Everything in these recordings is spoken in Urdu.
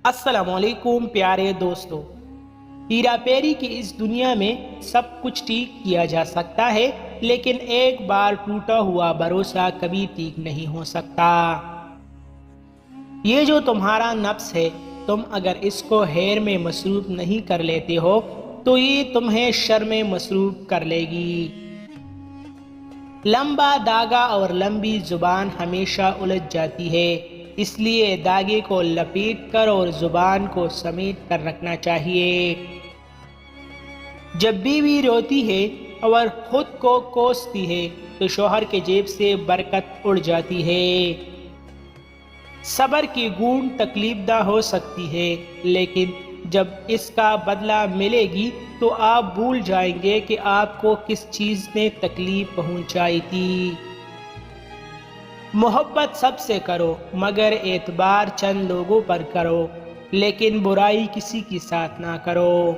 السلام علیکم پیارے دوستو، ہیرا پیری کی اس دنیا میں سب کچھ ٹھیک کیا جا سکتا ہے، لیکن ایک بار ٹوٹا ہوا بھروسہ کبھی ٹھیک نہیں ہو سکتا۔ یہ جو تمہارا نفس ہے، تم اگر اس کو خیر میں مصروف نہیں کر لیتے ہو تو یہ تمہیں شر میں مصروف کر لے گی۔ لمبا دھاگا اور لمبی زبان ہمیشہ الجھ جاتی ہے، اس لیے دھاگے کو لپیٹ کر اور زبان کو سمیٹ کر رکھنا چاہیے۔ جب بیوی روتی ہے اور خود کو کوستی ہے تو شوہر کے جیب سے برکت اڑ جاتی ہے۔ صبر کی گھونٹ تکلیف دہ ہو سکتی ہے، لیکن جب اس کا بدلہ ملے گی تو آپ بھول جائیں گے کہ آپ کو کس چیز نے تکلیف پہنچائی تھی۔ محبت سب سے کرو، مگر اعتبار چند لوگوں پر کرو، لیکن برائی کسی کے ساتھ نہ کرو۔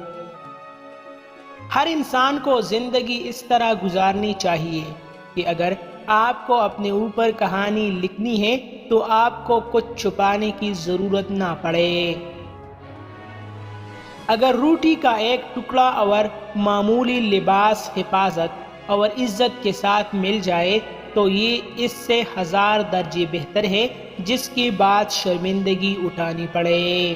ہر انسان کو زندگی اس طرح گزارنی چاہیے کہ اگر آپ کو اپنے اوپر کہانی لکھنی ہے تو آپ کو کچھ چھپانے کی ضرورت نہ پڑے۔ اگر روٹی کا ایک ٹکڑا اور معمولی لباس حفاظت اور عزت کے ساتھ مل جائے تو یہ اس سے 1000 درجے بہتر ہے جس کی بعد شرمندگی اٹھانی پڑے۔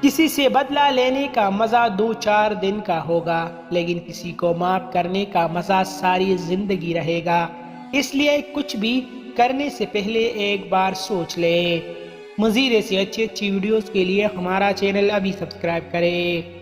کسی سے بدلہ لینے کا مزہ 2-4 دن کا ہوگا، لیکن کسی کو معاف کرنے کا مزہ ساری زندگی رہے گا۔ اس لیے کچھ بھی کرنے سے پہلے ایک بار سوچ لے۔ مزید ایسی اچھی ویڈیوز کے لیے ہمارا چینل ابھی سبسکرائب کریں۔